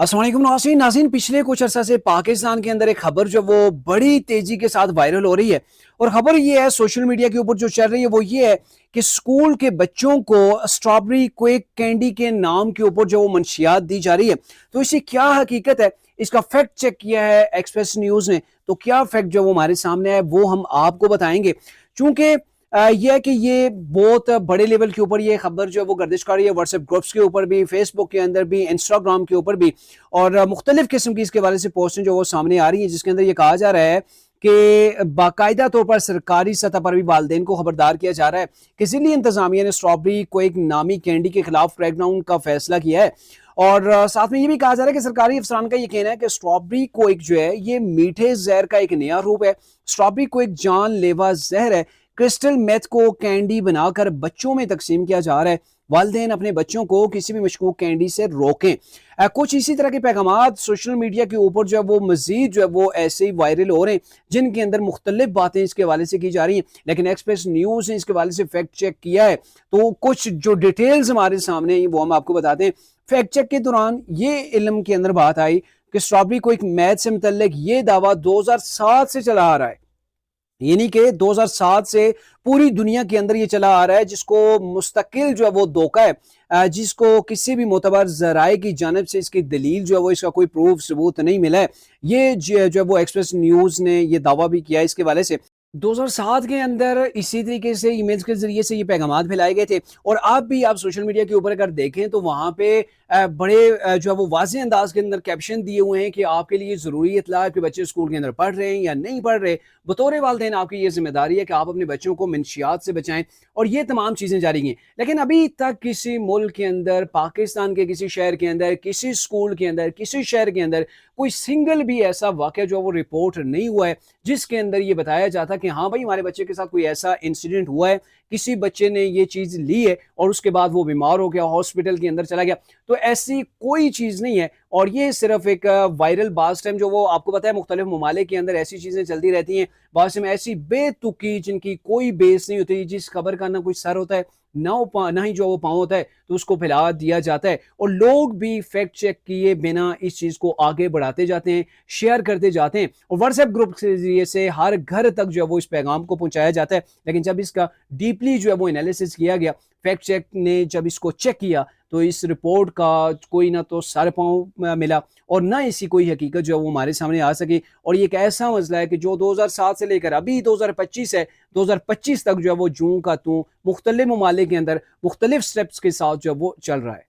अस्सलाम वालेकुम नाज़रीन पिछले कुछ अरसा से पाकिस्तान के अंदर एक खबर जो वो बड़ी तेजी के साथ वायरल हो रही है। और खबर ये है सोशल मीडिया के ऊपर जो चल रही है वो ये है कि स्कूल के बच्चों को स्ट्रॉबेरी क्विक कैंडी के नाम के ऊपर जो वो मंशियात दी जा रही है। तो इसकी क्या हकीकत है, इसका फैक्ट चेक किया है एक्सप्रेस न्यूज ने। तो क्या फैक्ट जो वो हमारे सामने है वो हम आपको बताएंगे। चूंकि यह है कि ये बहुत बड़े लेवल के ऊपर ये खबर जो है वो गर्दिश कर रही है, व्हाट्सएप ग्रुप्स के ऊपर भी, फेसबुक के अंदर भी, इंस्टाग्राम के ऊपर भी, और मुख्तलिफ किस्म की इसके वाले से पोस्टें जो वो सामने आ रही है, जिसके अंदर ये कहा जा रहा है कि बाकायदा तौर पर सरकारी सतह पर भी वालिदैन को खबरदार किया जा रहा है कि जिली इंतजामिया ने स्ट्रॉबेरी को एक नामी कैंडी के खिलाफ क्रैकडाउन का फैसला किया है। और साथ में ये भी कहा जा रहा है कि सरकारी अफसरान का ये कहना है कि स्ट्रॉबेरी को एक जो है ये मीठे जहर का एक नया रूप है। स्ट्रॉबेरी को एक जानलेवा जहर है। क्रिस्टल मेथ को कैंडी बनाकर बच्चों में तकसीम किया जा रहा है। वालिदैन अपने बच्चों को किसी भी मशकूक कैंडी से रोकें। कुछ इसी तरह के पैगामात सोशल मीडिया के ऊपर जो है वो मजीद जो है वो ऐसे ही वायरल हो रहे हैं, जिनके अंदर मुख्तलिफ बातें इसके हवाले से की जा रही हैं। लेकिन एक्सप्रेस न्यूज ने इसके हवाले से फैक्ट चेक किया है, तो कुछ जो डिटेल्स हमारे सामने वो हम आपको बताते हैं। फैक्ट चेक के दौरान ये इल्म के अंदर बात आई कि स्ट्रॉबेरी को एक मैथ से मुतल्लिक ये दावा 2007 से चला आ रहा है, यानी कि 2007 से पूरी दुनिया के अंदर ये चला आ रहा है, जिसको मुस्तकिल जो है वो धोखा है, जिसको किसी भी मोतबर जराए की जानब से इसकी दलील जो है वो इसका कोई प्रूफ सबूत नहीं मिला है। ये जो है वो एक्सप्रेस न्यूज ने ये दावा भी किया है इसके वाले से। 2007 के अंदर इसी तरीके से ईमेल्स के जरिए से ये पैगामात फैलाए गए थे। और अब भी आप सोशल मीडिया के ऊपर अगर देखें तो वहां पे बड़े जो है वो वाज़ेह अंदाज के अंदर कैप्शन दिए हुए हैं कि आपके लिए ज़रूरी इत्तला है कि बच्चे स्कूल के अंदर पढ़ रहे हैं या नहीं पढ़ रहे। बतौर वालिदैन आपकी ये जिम्मेदारी है कि आप अपने बच्चों को मंशियात से बचाएं, और ये तमाम चीज़ें जारी हैं। लेकिन अभी तक किसी मुल्क के अंदर, पाकिस्तान के किसी शहर के अंदर, किसी स्कूल के अंदर, किसी शहर के अंदर कोई सिंगल भी ऐसा वाक़या जो वो रिपोर्ट नहीं हुआ है जिसके अंदर ये बताया जाता कि हाँ भाई हमारे बच्चे के साथ कोई ऐसा इंसिडेंट हुआ है, किसी बच्चे ने ये चीज़ ली है और उसके बाद वो बीमार हो गया, हॉस्पिटल के अंदर चला गया। तो ऐसी कोई चीज़ नहीं है। और ये सिर्फ एक वायरल बाज़ टाइम जो वो आपको पता है मुख्तलिफ ममालिक के अंदर ऐसी चीज़ें चलती रहती हैं, बाज़ टाइम ऐसी बेतुकी जिनकी कोई बेस नहीं होती, जिस खबर का ना कोई सर होता है ना ही जो वो पाँव होता है, तो उसको फैला दिया जाता है। और लोग भी फैक्ट चेक किए बिना इस चीज़ को आगे बढ़ाते जाते हैं, शेयर करते जाते हैं, और व्हाट्सएप ग्रुप के जरिए से हर घर तक जो है वो इस पैगाम को पहुंचाया जाता है। लेकिन जब इसका डीपली जो है वो एनालिसिस किया गया, फैक्ट चेक ने जब इसको चेक किया, तो इस रिपोर्ट का कोई ना तो सर पाँव मिला और ना इसी कोई हकीकत जो है वो हमारे सामने आ सकी। और ये एक ऐसा मसला है कि जो 2007 से लेकर अभी 2025 है, 2025 तक जो है वो जूं का तू मुख्तलिफ ममालिक के अंदर मुख्तलिफ स्टेप्स के साथ जो है वो चल रहा है।